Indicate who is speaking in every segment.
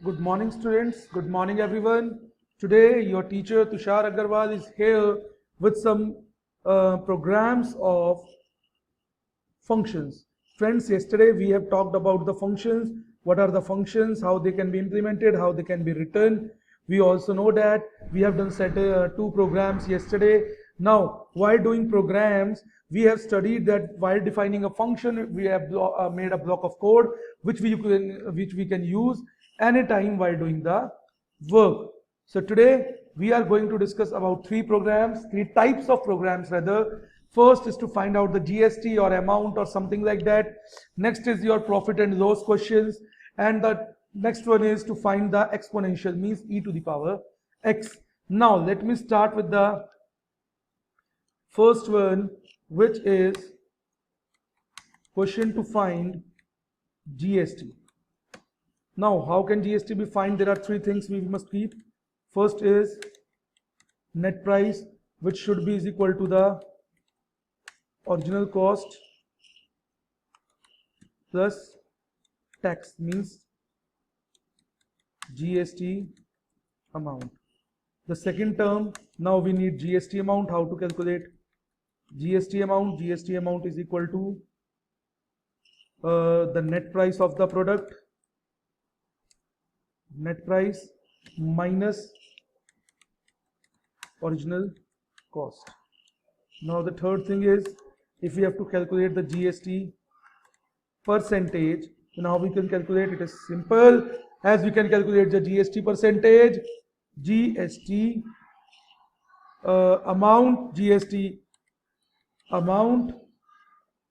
Speaker 1: Good morning, students. Good morning, everyone. Today, your teacher Tushar Agarwal is here with some programs of functions. Friends, yesterday we have talked about the functions. What are the functions, how they can be implemented, how they can be written. We also know that we have done two programs yesterday. Now, while doing programs, we have studied that while defining a function, we have made a block of code which we can use anytime while doing the work. So today we are going to discuss about three types of programs rather. First is to find out the GST or amount or something like that. Next is your profit and loss questions, and the next one is to find the exponential, means e to the power x. Now let me start with the first one, which is question to find GST. Now, how can GST be found? There are three things we must keep. First is net price, which should be is equal to the original cost plus tax, means GST amount. The second term, now we need GST amount. How to calculate GST amount? GST amount is equal to the net price of the product, net price minus original cost. Now the third thing is, if we have to calculate the GST percentage, then how we can calculate it? Is simple, as we can calculate the GST percentage, GST amount, GST amount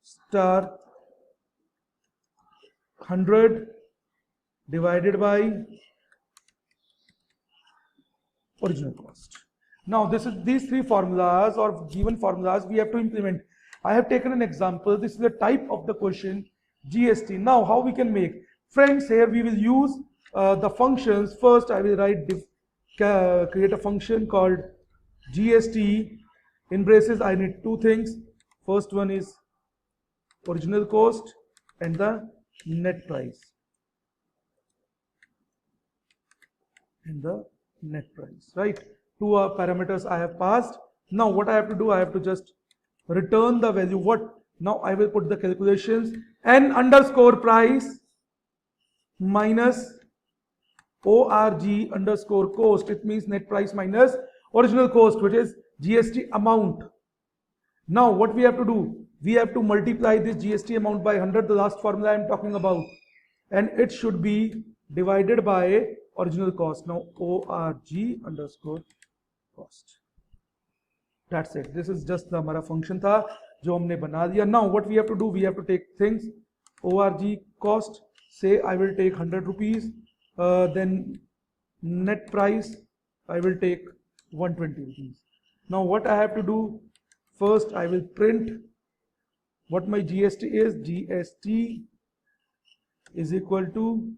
Speaker 1: star 100 divided by original cost. Now these three formulas or given formulas we have to implement. I have taken an example. This is the type of the question, GST. Now how we can make? Friends, here we will use the functions. First I will create a function called GST. In braces I need two things. First one is original cost and the net price. And the net price, right? Two parameters I have passed. Now what I have to do, I have to just return the value. What? Now I will put the calculations, n underscore price minus org underscore cost. It means net price minus original cost, which is GST amount. Now what we have to do, we have to multiply this GST amount by 100, the last formula I am talking about, and it should be divided by original cost. Now org underscore cost. That's it. This is just the हमारा function था जो हमने बना दिया. Now what we have to do, we have to take things. org cost, say I will take 100 rupees. Then net price I will take 120 rupees. Now what I have to do, first I will print what my GST is. GST is equal to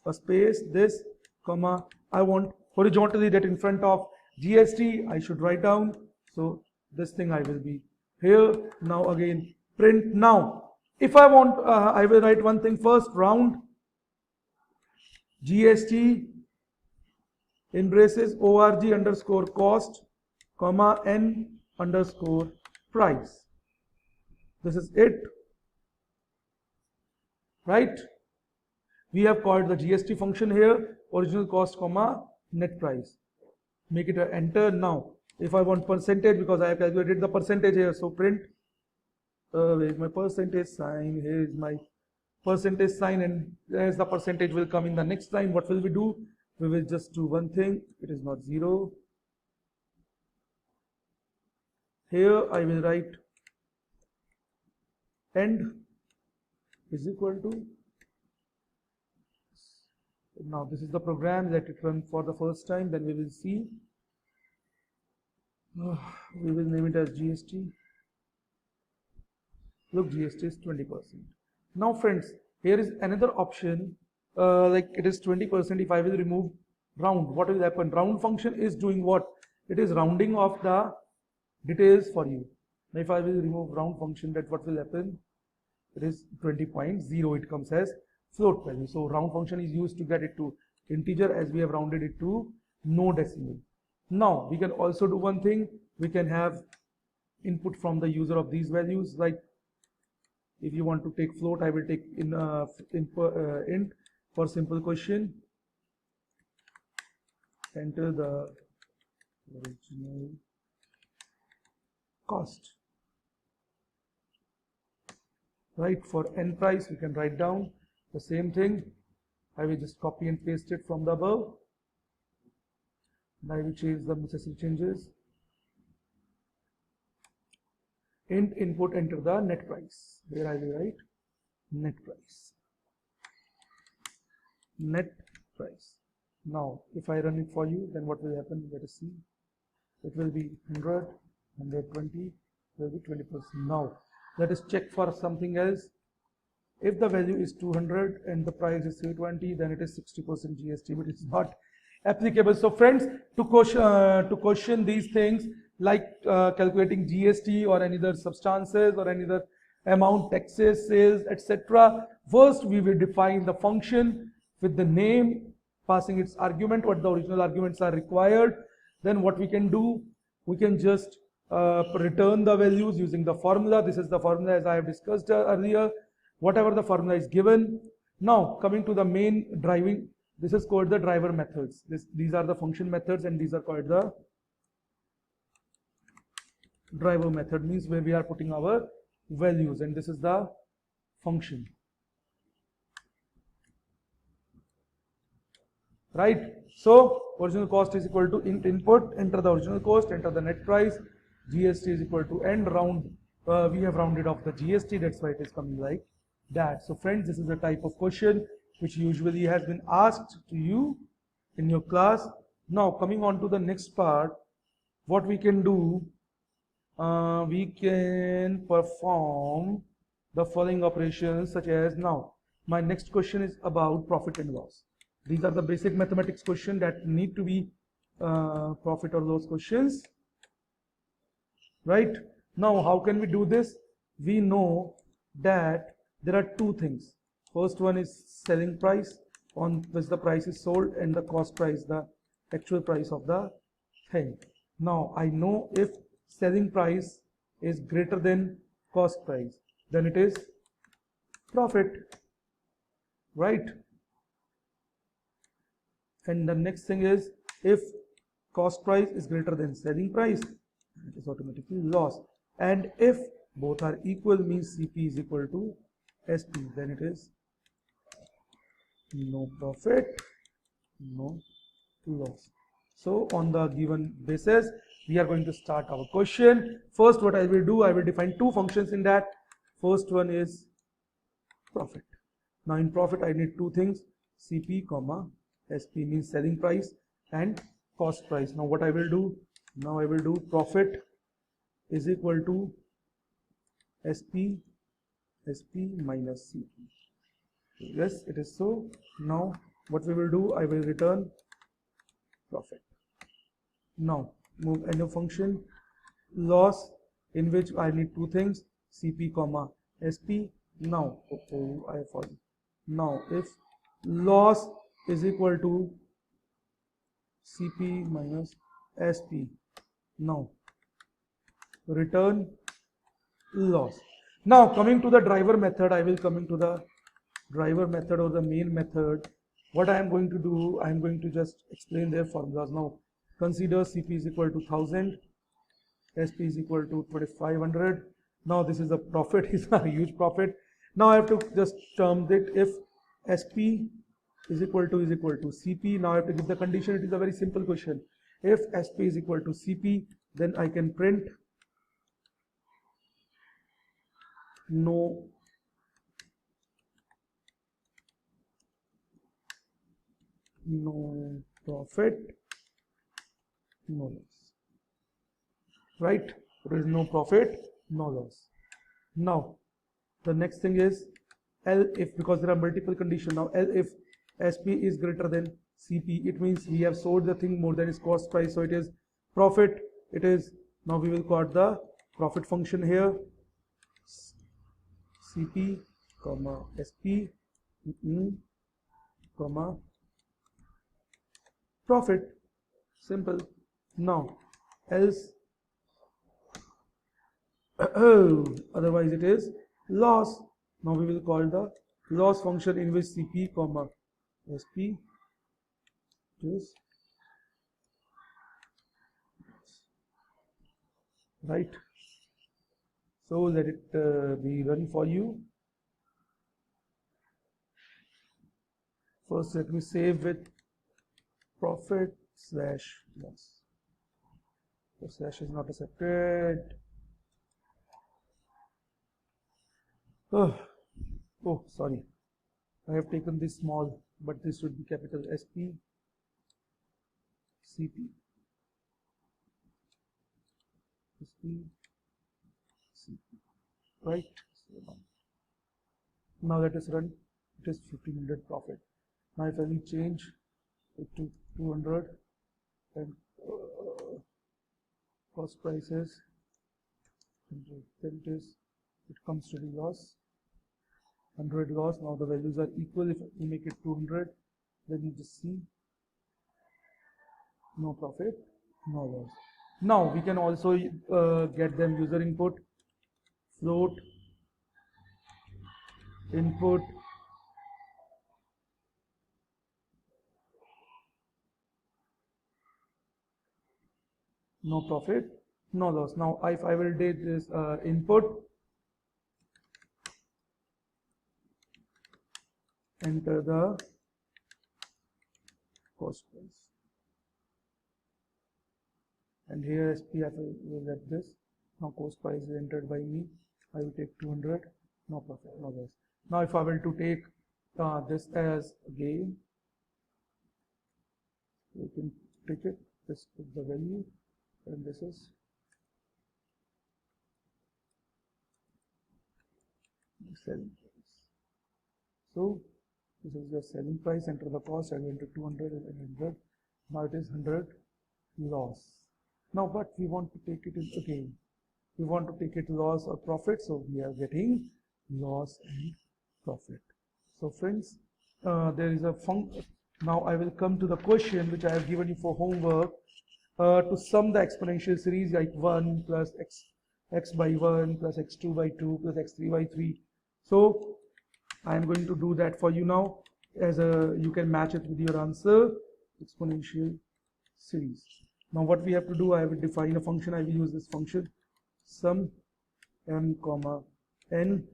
Speaker 1: a space this comma, I want horizontally that in front of GST I should write down, so this thing I will be here. Now again print. Now if I want, I will write one thing first, round GST in braces org underscore cost comma n underscore price. This is it, right? We have called the GST function here, original cost comma net price. Make it a enter. Now if I want percentage, because I have calculated the percentage here, so print where is my percentage sign? Here is my percentage sign, and as the percentage will come in the next line, what will we do? We will just do one thing. It is not 0. Here I will write end is equal to. Now this is the program that it run for the first time. Then we will see. We will name it as GST. Look, GST is 20%. Now friends, here is another option, like it is 20%. If I will remove round, what will happen? Round function is doing what? It is rounding off the details for you. Now if I will remove round function, that what will happen? It is 20.0, it comes as float value. So round function is used to get it to integer, as we have rounded it to no decimal. Now we can also do one thing. We can have input from the user of these values. Like if you want to take float, I will take int for simple question. Enter the original cost. Right, for n price we can write down the same thing. I will just copy and paste it from the above. And I will change the necessary changes. Int input, enter the net price. Where I will write net price. Net price. Now if I run it for you, then what will happen? Let us see. It will be 100, 120, will be 20%. Now let us check for something else. If the value is 200 and the price is 320, then it is 60% GST, but it's not applicable. So friends, to question these things like calculating GST or any other substances or any other amount, taxes, sales, etc. First, we will define the function with the name, passing its argument, what the original arguments are required. Then what we can do, we can just return the values using the formula. This is the formula as I have discussed earlier. Whatever the formula is given. Now coming to the main driving, this is called the driver methods. These are the function methods and these are called the driver method, means where we are putting our values, and this is the function. Right, so original cost is equal to int input, enter the original cost, enter the net price, GST is equal to end round. We have rounded off the GST, that's why it is coming like that. So friends, this is the type of question which usually has been asked to you in your class. Now coming on to the next part, what we can do, we can perform the following operations, such as, now my next question is about profit and loss. These are the basic mathematics questions that need to be profit or loss questions. Right, now how can we do this? We know that there are two things. First one is selling price, on which the price is sold, and the cost price, the actual price of the thing. Now I know if selling price is greater than cost price, then it is profit, right? And the next thing is, if cost price is greater than selling price, it is automatically loss. And if both are equal, means CP is equal to SP, then it is no profit, no loss. So on the given basis, we are going to start our question. First, what I will do, I will define two functions in that. First one is profit. Now in profit, I need two things, CP comma SP, means selling price and cost price. Now what I will do, now I will do profit is equal to SP minus CP. Yes, it is so. Now what we will do, I will return profit. Now move any function loss, in which I need two things, CP comma SP. Now I have fallen. Now if loss is equal to CP minus SP, now return loss. Now coming to the driver method, I will come into the driver method or the main method. What I am going to do, I am going to just explain their formulas. Now consider CP is equal to 1000, SP is equal to 2500. Now this is a profit, is a huge profit. Now I have to just term it, if SP is equal to CP. Now I have to give the condition. It is a very simple question. If SP is equal to CP, then I can print no profit, no loss. Right? There is no profit, no loss. Now the next thing is L if, because there are multiple conditions. Now L if SP is greater than CP, it means we have sold the thing more than its cost price, so it is profit. It is, now we will call the profit function here, CP comma SP comma profit. Simple. Now else otherwise it is loss. Now we will call the loss function in which CP comma SP is right. So let it be run for you. First let me save with profit slash loss. The slash is not accepted. Oh, sorry. I have taken this small, but this should be capital SP CP SP CP, right? So now let us run. It is 1500 profit. Now if I will change it to 200 and cost prices, then it comes to the loss. 100 loss. Now the values are equal. If we make it 200, then you just see no profit, no loss. Now we can also get them user input, float, input, no profit, no loss. Now if I will take this input, enter the cost price, and here SPF will get this. Now cost price is entered by me. I will take 200, no profit, no loss. Now if I will to take this as gain, you can take it. This is the value, and this is the selling price. So this is your selling price. Enter the cost. I will enter 200 and 100. Now it is 100 loss. Now, but we want to take it in again. We want to take it loss or profit. So we are getting loss and profit. So friends, there is a function. Now I will come to the question which I have given you for homework. To sum the exponential series like 1 plus x by 1 plus x2 by 2 plus x3 by 3. So I am going to do that for you now. As you can match it with your answer, exponential series. Now what we have to do, I will define a function. I will use this function sum m comma n.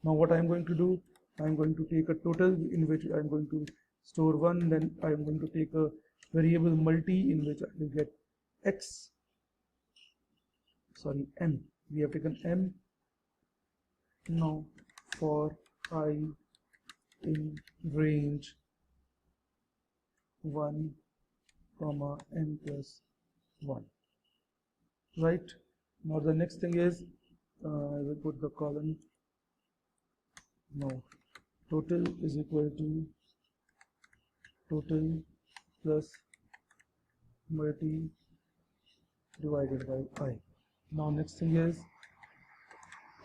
Speaker 1: Now what I am going to do, I am going to take a total in which I am going to store 1, then I am going to take a variable multi in which I will get m. We have taken m. Now for I in range 1 comma n plus 1, right? Now the next thing is I will put the column. Now total is equal to total plus multi divided by I. Now next thing is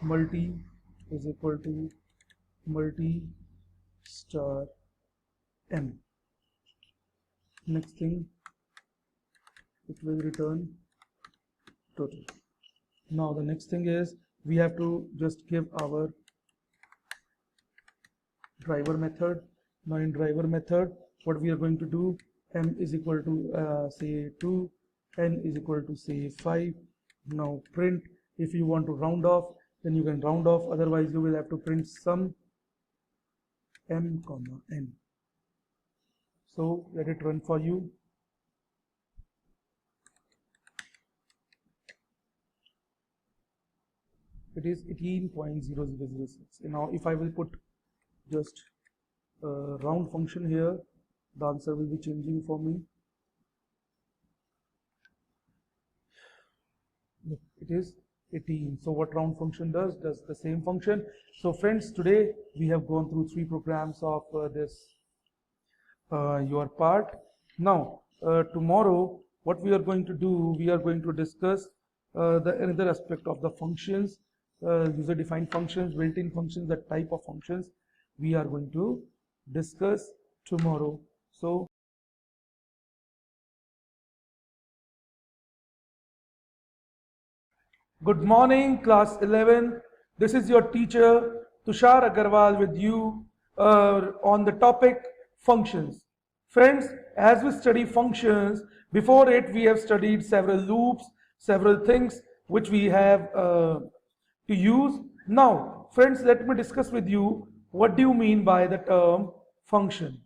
Speaker 1: multi is equal to multi star m. Next thing, it will return total. Now the next thing is we have to just give our driver method. Now in driver method, what we are going to do, m is equal to say 2, n is equal to say 5. Now print. If you want to round off, then you can round off, otherwise you will have to print sum m comma n. So let it run for you. It is 18.0006. Now if I will put just a round function here, the answer will be changing for me. Look, it is 18. So what round function does the same function. So friends, today we have gone through 3 programs of this your part. Now tomorrow what we are going to do, we are going to discuss the another aspect of the functions, user defined functions, built-in functions, the type of functions we are going to discuss tomorrow. So Good morning, class 11. This is your teacher, Tushar Agarwal, with you on the topic functions. Friends, as we study functions, before it we have studied several loops, several things which we have to use. Now, friends, let me discuss with you what do you mean by the term function.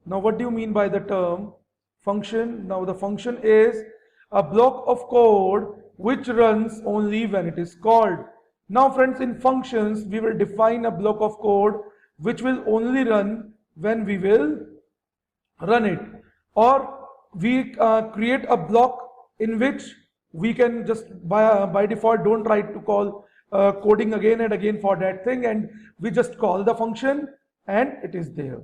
Speaker 1: Now, what do you mean by the term function? Now, the function is a block of code which runs only when it is called. Now, friends, in functions, we will define a block of code which will only run when we will run it. Or we create a block in which we can just by default don't try to call coding again and again for that thing, and we just call the function and it is there.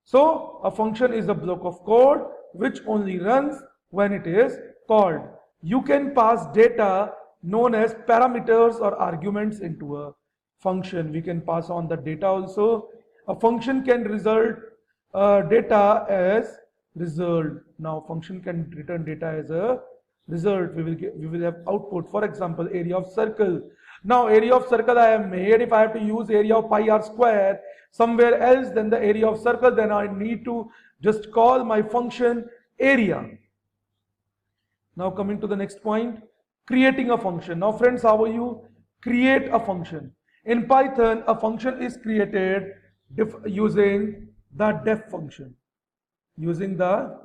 Speaker 1: So a function is a block of code which only runs when it is called. You can pass data known as parameters or arguments into a function. We can pass on the data also. A function can result data as result. Now function can return data as a result. We will have output. For example, area of circle. Now area of circle I have made. If I have to use area of pi r square somewhere else than the area of circle, then I need to just call my function area. Now coming to the next point, creating a function. Now friends, how will you create a function? In Python, a function is created using the def function, using the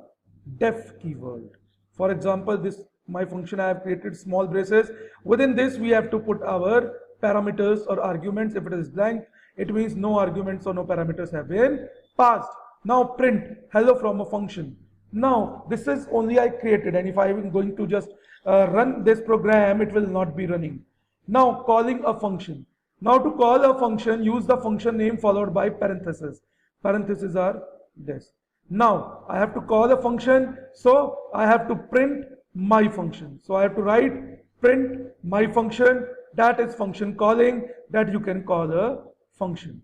Speaker 1: def keyword. For example, this my function I have created small braces. Within this we have to put our parameters or arguments. If it is blank, it means no arguments or no parameters have been passed. Now print hello from a function. Now this is only I created, and if I am going to just run this program, it will not be running. Now calling a function. Now to call a function, use the function name followed by parentheses. Parentheses are this. Now I have to call a function, so I have to print my function. So I have to write print my function. That is function calling, that you can call a function.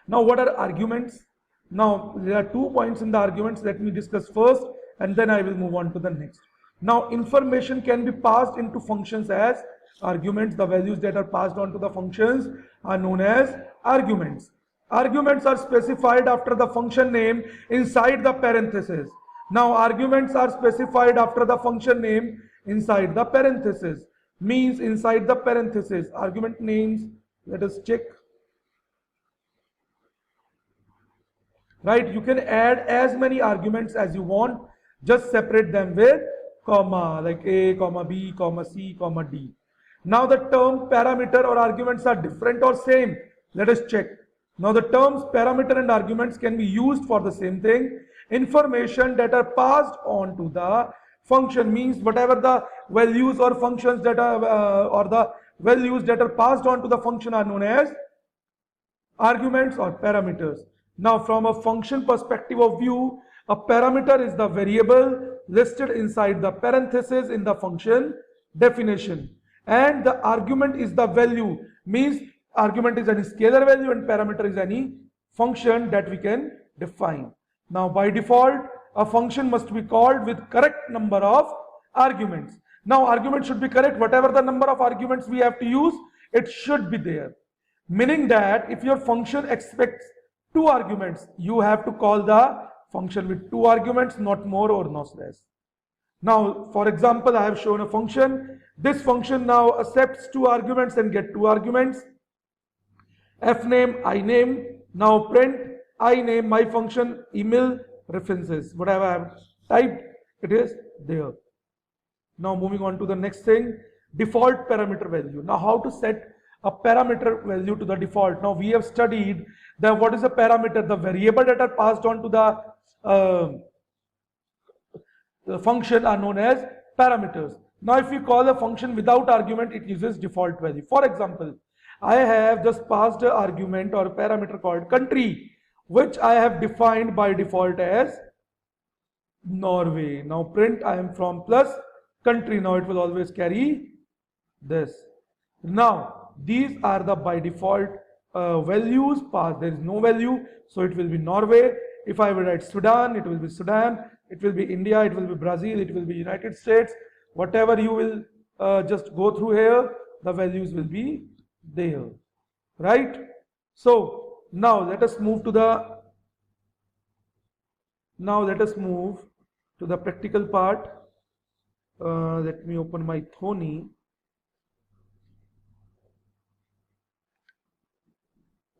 Speaker 1: Now what are arguments? Now there are 2 points in the arguments. Let me discuss first and then I will move on to the next. Now information can be passed into functions as arguments. The values that are passed on to the functions are known as arguments. Arguments are specified after the function name inside the parentheses. Now arguments are specified after the function name inside the parentheses. Means inside the parentheses, argument names, let us check. Right, you can add as many arguments as you want, just separate them with comma, like a, comma b, comma c, comma d. Now the term parameter or arguments are different or same. Let us check. Now the terms parameter and arguments can be used for the same thing. Information that are passed on to the function, means whatever the values or functions that are or the values that are passed on to the function are known as arguments or parameters. Now from a function perspective of view, a parameter is the variable listed inside the parenthesis in the function definition, and the argument is the value, means argument is any scalar value and parameter is any function that we can define. Now by default, a function must be called with correct number of arguments. Now argument should be correct. Whatever the number of arguments we have to use, it should be there. Meaning that if your function expects 2 arguments, you have to call the function with 2 arguments, not more or not less. Now for example, I have shown a function. This function now accepts 2 arguments and get 2 arguments. Fname, iname. Now print iname, my function, email, references. Whatever I have typed, it is there. Now moving on to the next thing, default parameter value. Now how to set a parameter value to the default. Now we have studied that what is a parameter, the variable that are passed on to the function are known as parameters. Now if we call a function without argument, it uses default value. For example, I have just passed an argument or a parameter called country, which I have defined by default as Norway. Now print I am from plus country. Now it will always carry this. Now these are the by default values passed. There is no value, so it will be Norway. If I will write Sudan, it will be Sudan. It will be India, it will be Brazil, it will be United States. Whatever you will just go through here, the values will be there, right? So now let us move to the practical part. Let me open my Thony.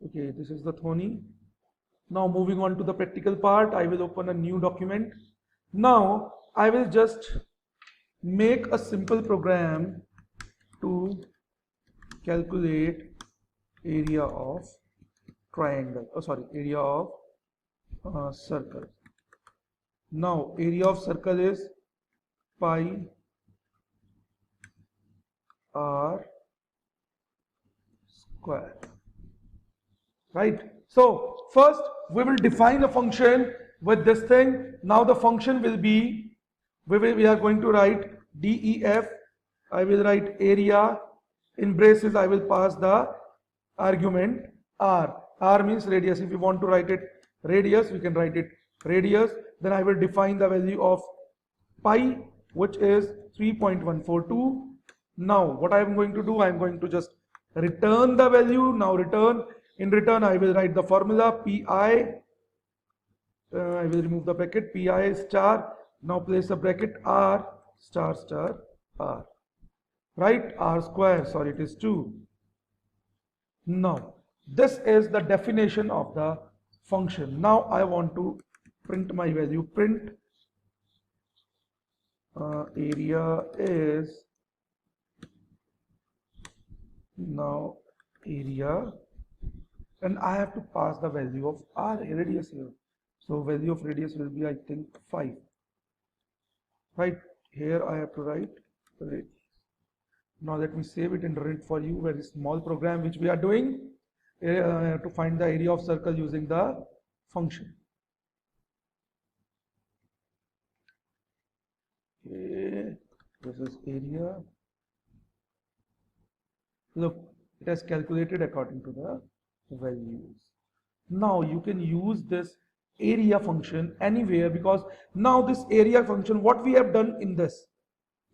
Speaker 1: Okay, this is the Thony. Now moving on to the practical part, I will open a new document. Now I will just make a simple program to calculate area of triangle, area of circle. Now area of circle is pi r square, right? So first we will define a function with this thing. Now the function will be, we are going to write def. I will write area, in braces I will pass the argument r. R means radius. If you want to write it radius, we can write it radius. Then I will define the value of pi, which is 3.142. Now what I am going to do, I am going to just return the value. Now in return I will write the formula pi, I will remove the bracket, pi star, now place a bracket r star star r, right? R square, sorry, it is 2. Now this is the definition of the function. Now I want to print my value. Print area is, now area, and I have to pass the value of r, radius here. So value of radius will be, I think, 5, right? Here I have to write radius. Now let me save it and run it for you. Very small program which we are doing to find the area of circle using the function. Okay, this is area. Look, it has calculated according to the values. Now you can use this area function anywhere, because now this area function, what we have done in this,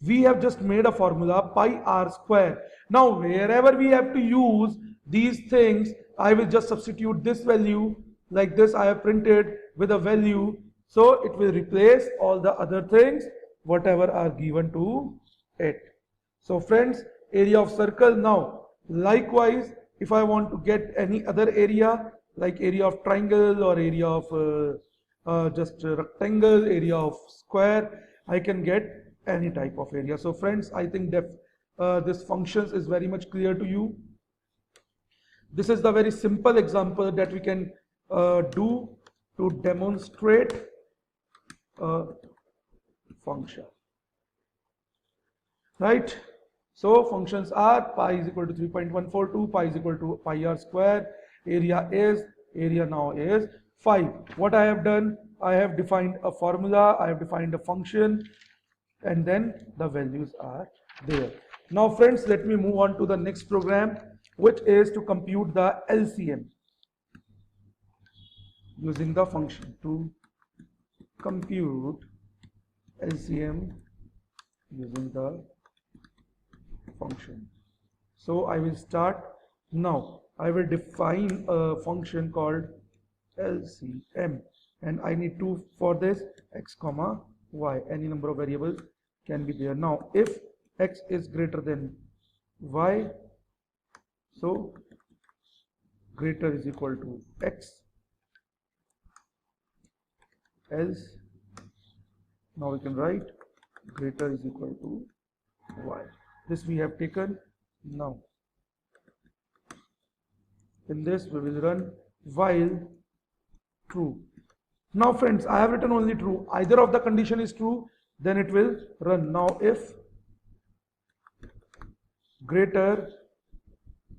Speaker 1: we have just made a formula pi r square. Now wherever we have to use these things, I will just substitute this value like this. I have printed with a value, so it will replace all the other things whatever are given to it. So friends, area of circle. Now likewise, if I want to get any other area, like area of triangle or area of just rectangle, area of square, I can get any type of area. So friends, I think that this functions is very much clear to you. This is the very simple example that we can do to demonstrate a function, right? So functions are pi is equal to 3.142, pi is equal to pi r square, area now is 5. What I have done, I have defined a formula, I have defined a function, and then the values are there. Now friends, let me move on to the next program, which is to compute the LCM using the function. To compute LCM using the function. So I will start. Now I will define a function called LCM, and I need to, for this, x comma y, any number of variables can be there. Now if x is greater than y, so greater is equal to x, else, now we can write greater is equal to y. This we have taken. Now in this we will run while true. Now friends, I have written only true. Either of the condition is true, then it will run. Now if greater,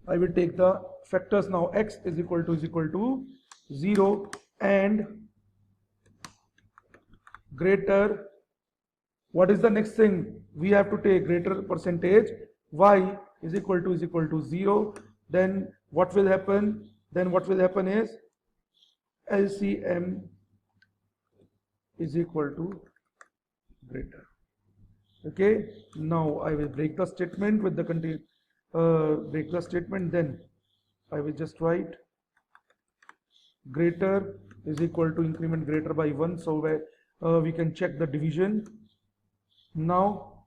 Speaker 1: I will take the factors. Now x is equal to 0, and greater, what is the next thing? We have to take greater percentage, y is equal to 0. Then what will happen? Then what will happen is LCM is equal to greater. Okay, now I will break the statement with the break the statement, then I will just write greater is equal to increment greater by 1, so where we can check the division. Now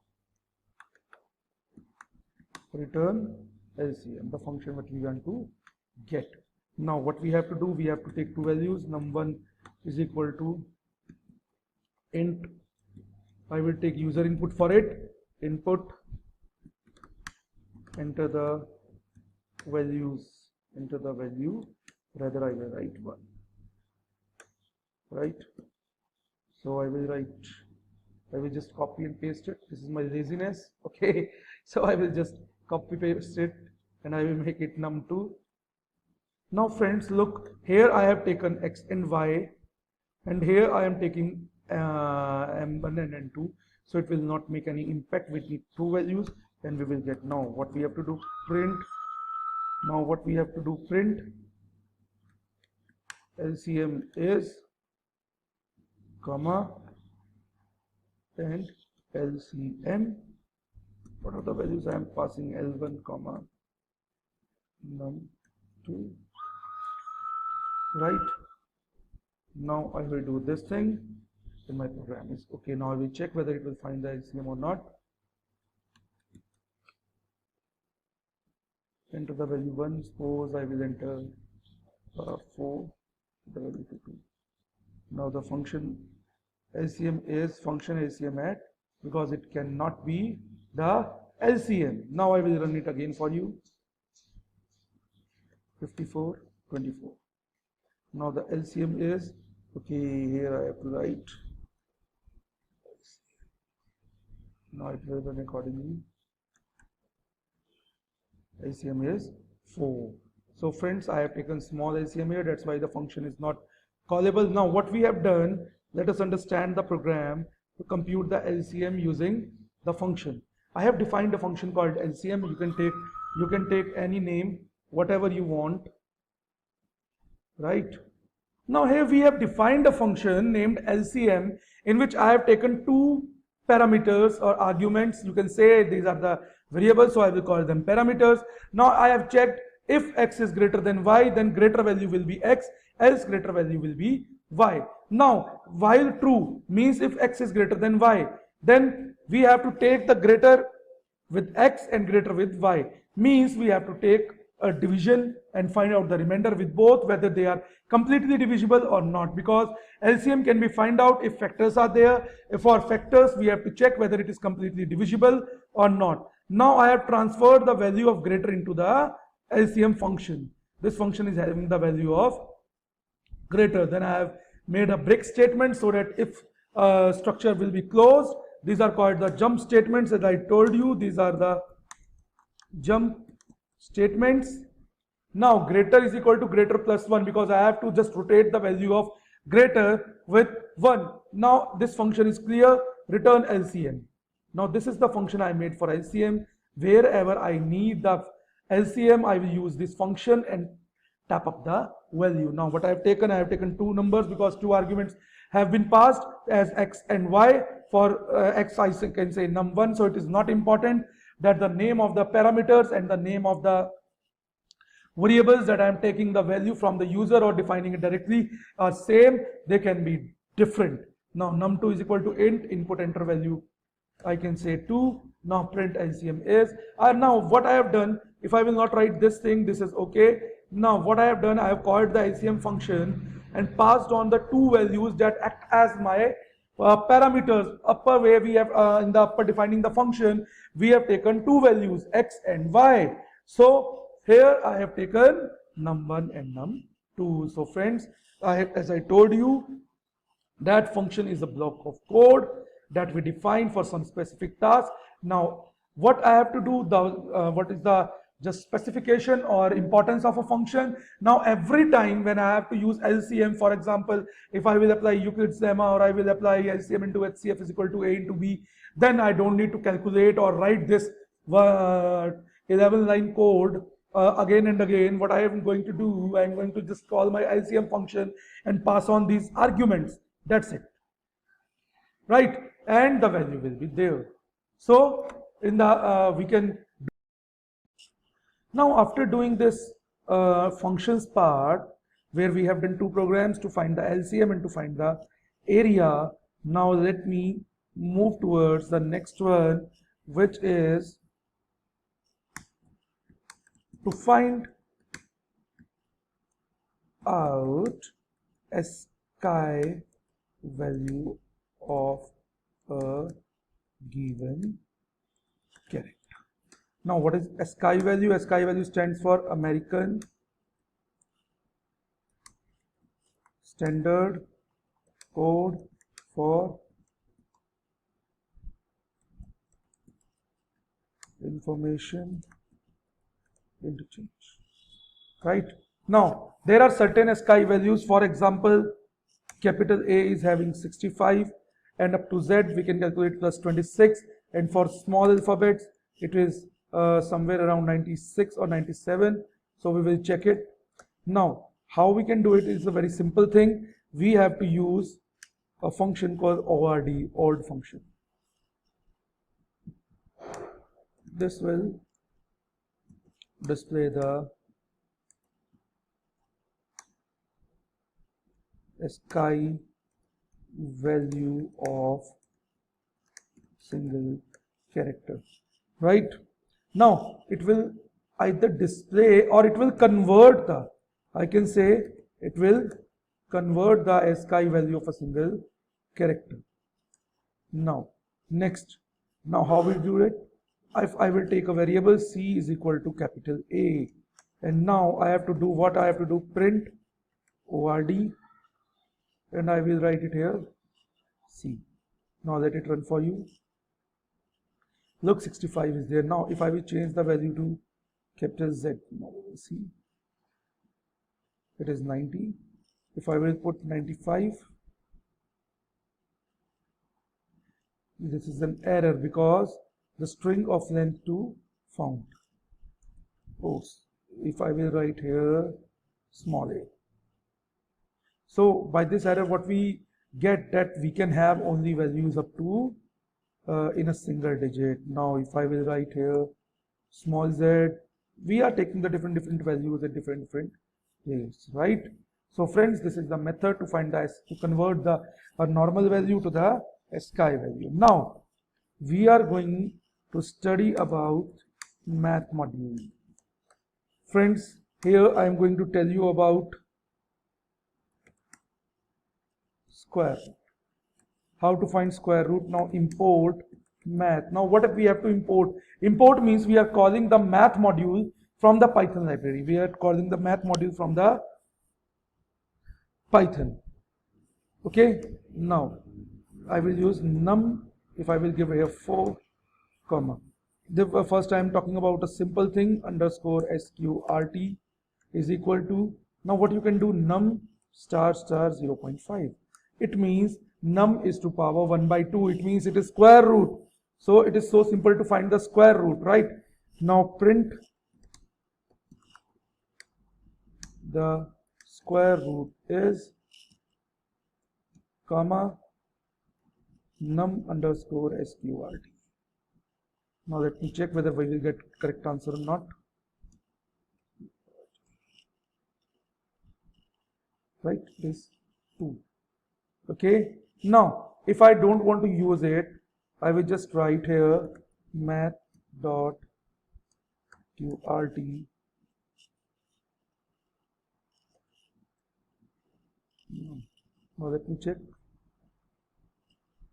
Speaker 1: return LCM, the function that we want to get. Now what we have to do, we have to take two values. Num1 is equal to int, I will take user input for it, input, enter the values, enter the value, rather I will write 1, right? So I will just copy and paste it. This is my laziness, okay? So I will just copy paste it and I will make it num2. Now friends, look, here I have taken x and y, and here I am taking m1 and n2, so it will not make any impact. We need two values and we will get. Now what we have to do, print. Now what we have to do, print LCM is comma and LCM. What are the values I am passing? L1 comma num2, right? Now I will do this thing and my program is okay. Now I will check whether it will find the LCM or not. Enter the value 1. Suppose I will enter 4, the value 2. Now the function LCM is function LCM at, because it cannot be the LCM. Now I will run it again for you. 54, 24. Now the LCM is, okay, here I have to write. Now it will run accordingly. LCM is 4. So friends, I have taken small LCM here, that's why the function is not callable. Now what we have done, let us understand the program to compute the LCM using the function. I have defined a function called LCM. You can take any name, whatever you want, right? Now here we have defined a function named LCM, in which I have taken two parameters or arguments. You can say these are the variables, so I will call them parameters. Now I have checked if x is greater than y, then greater value will be x, else greater value will be y. Now while true means if x is greater than y, then we have to take the greater with x and greater with y, means we have to take a division and find out the remainder with both, whether they are completely divisible or not, because LCM can be find out if factors are there. If for factors, we have to check whether it is completely divisible or not. Now I have transferred the value of greater into the LCM function. This function is having the value of greater. Then I have made a break statement so that if structure will be closed, these are called the jump statements. As I told you, these are the jump statements. Now greater is equal to greater plus 1, because I have to just rotate the value of greater with 1. Now this function is clear, return LCM. Now this is the function I made for LCM. Wherever I need the LCM, I will use this function and tap up the value. Now what I have taken two numbers, because two arguments have been passed as x and y. For x I can say num1, so it is not important that the name of the parameters and the name of the variables that I am taking the value from the user or defining it directly are same. They can be different. Now num2 is equal to int, input enter value, I can say 2. Now print LCM is, now what I have done, if I will not write this thing, this is okay. Now what I have done, I have called the LCM function and passed on the two values that act as my parameters. Upper way we have in the upper defining the function, we have taken two values x and y. So here I have taken num1 and num2. So friends, as I told you, that function is a block of code that we define for some specific task. Now what I have to do, what is the just specification or importance of a function. Now every time when I have to use LCM, for example, if I will apply Euclid's lemma or I will apply LCM into HCF is equal to A into B, then I don't need to calculate or write this 11 line code again and again. What I am going to do, I am going to just call my LCM function and pass on these arguments. That's it, right? And the value will be there. So in the we can now, after doing this functions part, where we have done two programs to find the LCM and to find the area, now let me move towards the next one, which is to find out SCHI value of a given character. Now, what is SCHI value? SCHI value stands for American Standard Code for Information Interchange. Right? Now, there are certain SCHI values. For example, capital A is having 65 and up to Z we can calculate plus 26, and for small alphabets it is somewhere around 96 or 97. So we will check it. Now, how we can do it is a very simple thing. We have to use a function called ORD, ORD function. This will display the SCHI value of single character. Right? Now, it will either display or it will convert the, I can say it will convert the SCHI value of a single character. Now, next, now how we do it? If I will take a variable C is equal to capital A, and now I have to do what I have to do, print ORD, and I will write it here C. Now let it run for you. Look, 65 is there. Now if I will change the value to capital Z, now we will see it is 90. If I will put 95, this is an error because the string of length 2 found. Oh, if I will write here small a. So by this error what we get that we can have only values up to in a single digit. Now if I will write here small z, we are taking the different values at different places, right? So friends, this is the method to find the to convert the normal value to the SCHI value. Now we are going to study about math module. Friends, here I am going to tell you about square root. How to find square root? Now import math. Now what if we have to import? Import means we are calling the math module from the Python library. We are calling the math module from the Python. Okay. Now I will use num. If I will give here 4 comma. The first I am talking about a simple thing, underscore sqrt is equal to, now what you can do, num star 0.5. It means num is to power 1 by 2. It means it is square root. So it is so simple to find the square root, right? Now print the square root is comma num underscore sqrt. Now let me check whether we will get correct answer or not. Right, it is 2. Okay. Now if I don't want to use it, I will just write here math dot qrt now let me check.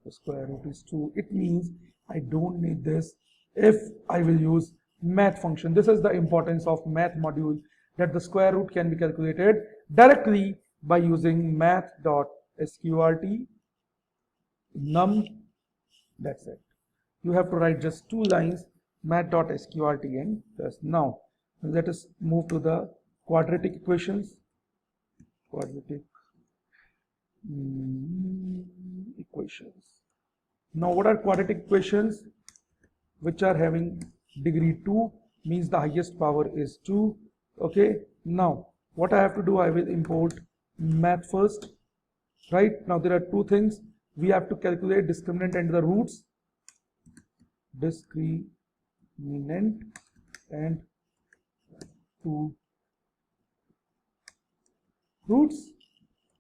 Speaker 1: The square root is 2. It means I don't need this if I will use math function. This is the importance of math module, that the square root can be calculated directly by using math.sqrt num. That's it. You have to write just 2 lines, math.sqrt and plus. Now let us move to the quadratic equations. Quadratic equations. Now what are quadratic equations? Which are having degree 2, means the highest power is 2. Okay. Now what I have to do, I will import math first. Right. Now there are 2 things. We have to calculate discriminant and the roots. discriminant and 2 roots.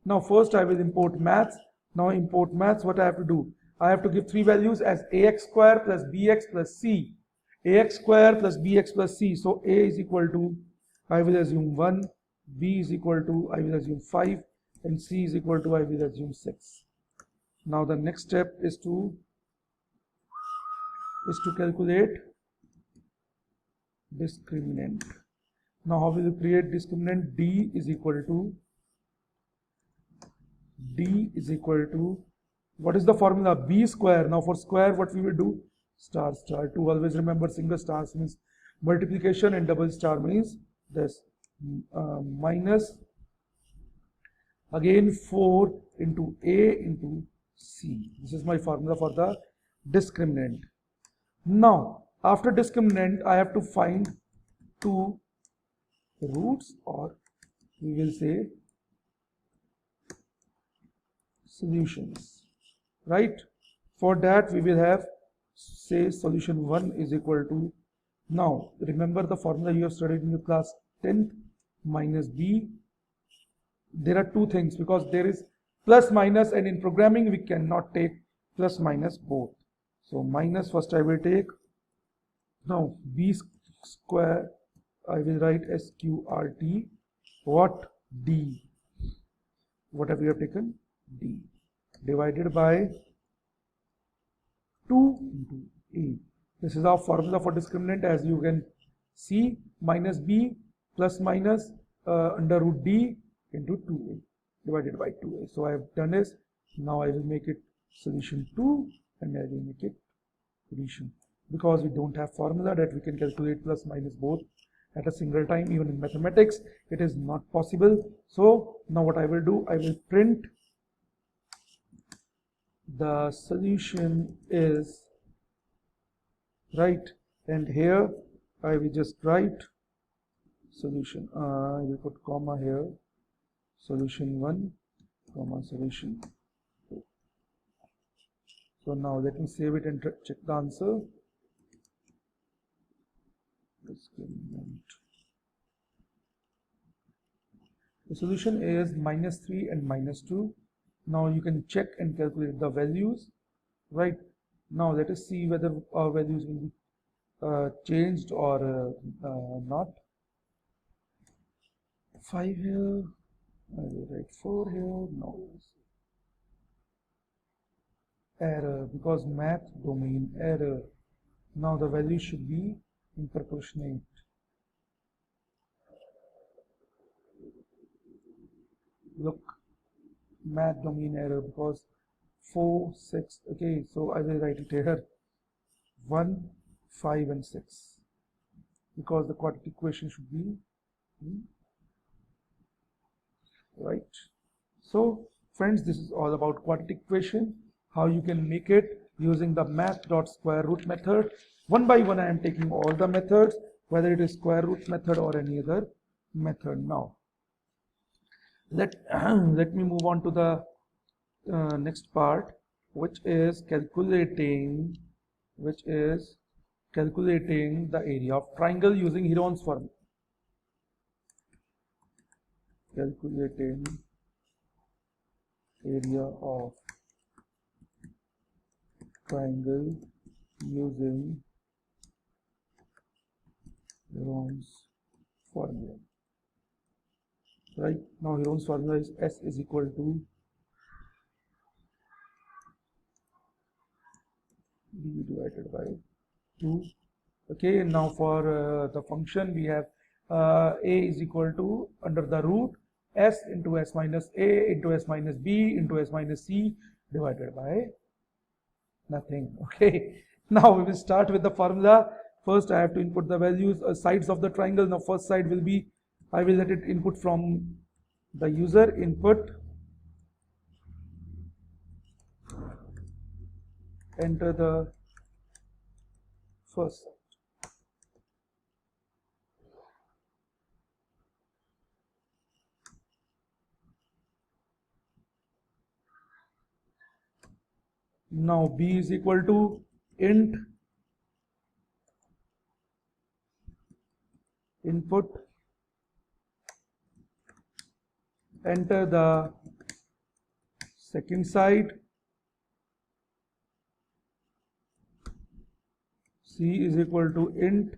Speaker 1: Now first I will import maths. Now import maths, what I have to do? I have to give 3 values as ax square plus bx plus c. Ax square plus bx plus c. So a is equal to, I will assume 1, b is equal to, I will assume 5, and c is equal to, I will assume 6. Now the next step is to calculate discriminant. Now how will you create discriminant? D is equal to, what is the formula? B square. Now for square, what we will do? Star star. To always remember, single stars means multiplication and double star means this, minus again 4 into A into C. This is my formula for the discriminant. Now after discriminant, I have to find 2 roots, or we will say solutions, right? For that we will have, say, solution 1 is equal to, now remember the formula you have studied in your class 10th, minus b. There are 2 things, because there is plus minus, and in programming we cannot take plus minus both. So minus first I will take. Now b square, I will write sqrt, what? D, whatever you have taken, D, divided by 2 into A. This is our formula for discriminant, as you can see, minus b plus minus under root d into 2a divided by 2a. So I have done this. Now I will make it solution 2 and I will make it solution, because we don't have formula that we can calculate plus minus both at a single time. Even in mathematics it is not possible. So now what I will do, I will print the solution is, right, and here I will just write solution, I will put comma here, solution 1 comma solution 2. So now let me save it and check the answer. The solution is minus 3 and minus 2. Now you can check and calculate the values, right? Now let us see whether our values will be changed or not. 5 here, I will write 4 here. No, error, because math domain error. Now the value should be in proportionate. Look, math domain error, because 4, 6, okay, so I will write it here 1, 5 and 6, because the quadratic equation should be right. So friends, this is all about quadratic equation, how you can make it using the math.square root method. One by one I am taking all the methods, whether it is square root method or any other method. Now let me move on to the next part, which is calculating the area of triangle using Heron's formula. Calculating area of triangle using Heron's formula. Right, now Heron's formula is S is equal to B divided by 2. Okay, and now for the function we have A is equal to, under the root, S into S minus A into S minus B into S minus C divided by nothing. Okay, now we will start with the formula. First I have to input the values, sides of the triangle. Now first side will be, I will let it input from the user input, enter the first side. Now B is equal to int input, enter the second side, c is equal to int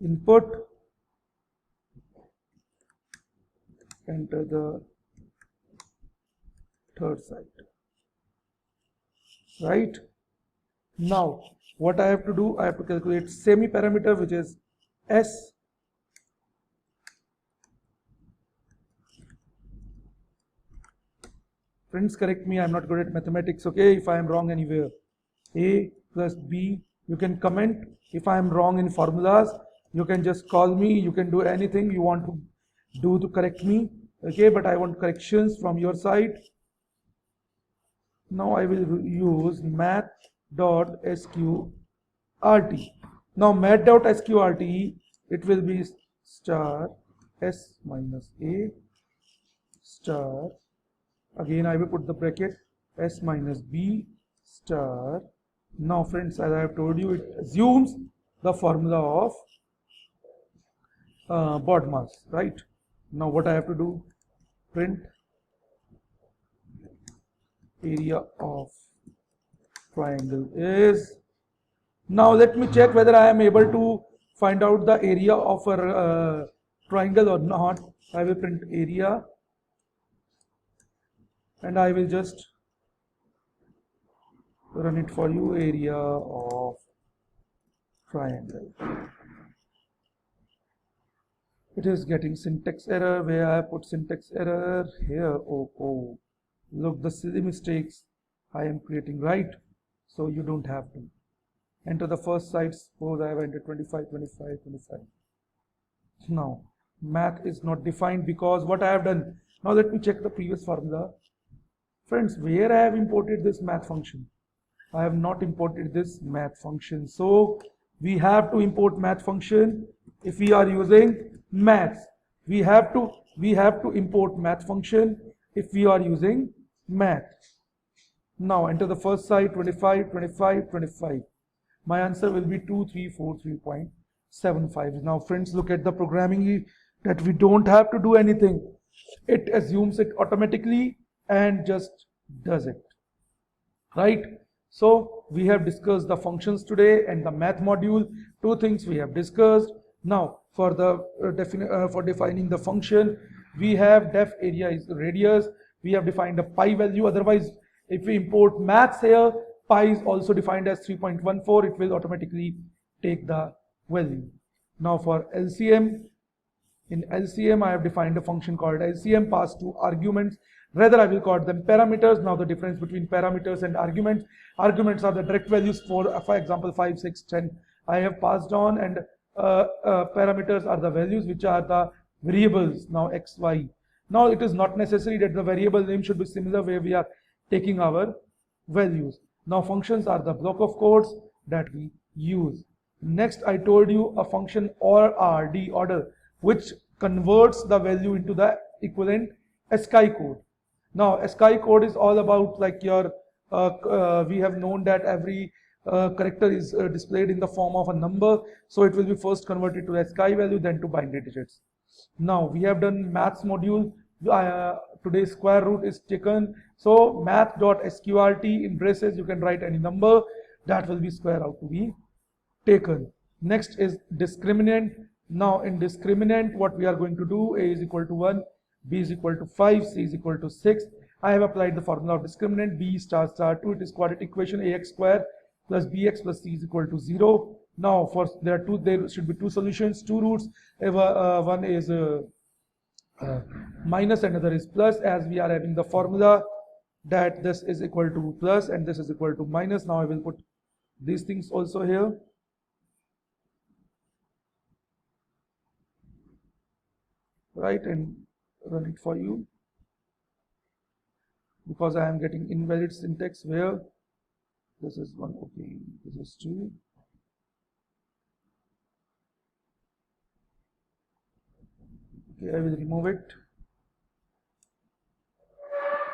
Speaker 1: input, enter the third side, right? Now what I have to do, I have to calculate semi parameter, which is s. Friends, correct me, I'm not good at mathematics, okay? If I am wrong anywhere, a plus b, you can comment. If I am wrong in formulas, you can just call me, you can do anything you want to do to correct me, okay? But I want corrections from your side. Now I will use math.sqrt. Now math.sqrt, it will be star s minus a star, again I will put the bracket, s minus b star. Now friends, as I have told you, it assumes the formula of BODMAS, right? Now what I have to do, print area of triangle is. Now let me check whether I am able to find out the area of a triangle or not. I will print area and I will just run it for you, area of triangle. It is getting syntax error. Where I put syntax error? Here. Oh, look, the silly mistakes I am creating, right? So you don't have to enter the first side. Suppose I have entered 25, 25, 25. Now math is not defined because what I have done. Now let me check the previous formula. Friends, where I have imported this math function? I have not imported this math function. So we have to import math function if we are using maths. We have to import math function if we are using math. Now enter the first side, 25, 25, 25. My answer will be 2343.75. Now friends, look at the programming that we don't have to do anything. It assumes it automatically and just does it, right? So we have discussed the functions today and the math module. Two things we have discussed. Now for the for defining the function, we have def area is radius. We have defined a pi value. Otherwise, if we import maths here, pi is also defined as 3.14. It will automatically take the value. Now for LCM, in LCM I have defined a function called LCM, passed two arguments. Rather, I will call them parameters. Now the difference between parameters and arguments. Arguments are the direct values for example 5, 6, 10 I have passed on, and parameters are the values which are the variables, now x, y. Now it is not necessary that the variable name should be similar where we are taking our values. Now functions are the block of codes that we use. Next, I told you a function or RD order, which converts the value into the equivalent ASCII code. Now ASCII code is all about like your we have known that every character is displayed in the form of a number, so it will be first converted to ASCII value, then to binary digits. Now we have done maths module. Today's square root is taken, so math.sqrt in braces you can write any number that will be square out to be taken. Next is discriminant. Now in discriminant, what we are going to do, a is equal to 1, b is equal to 5, c is equal to 6. I have applied the formula of discriminant, b star star 2. It is quadratic equation, ax square plus bx plus c is equal to 0. Now for there should be two solutions, two roots. One is minus, another is plus. As we are having the formula that this is equal to plus and this is equal to minus, now I will put these things also here. Right, and run it for you, because I am getting invalid syntax where this is 1, okay, this is 2. Okay, I will remove it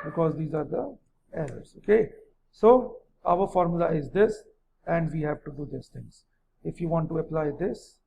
Speaker 1: because these are the errors. Okay, so our formula is this and we have to do these things. If you want to apply this,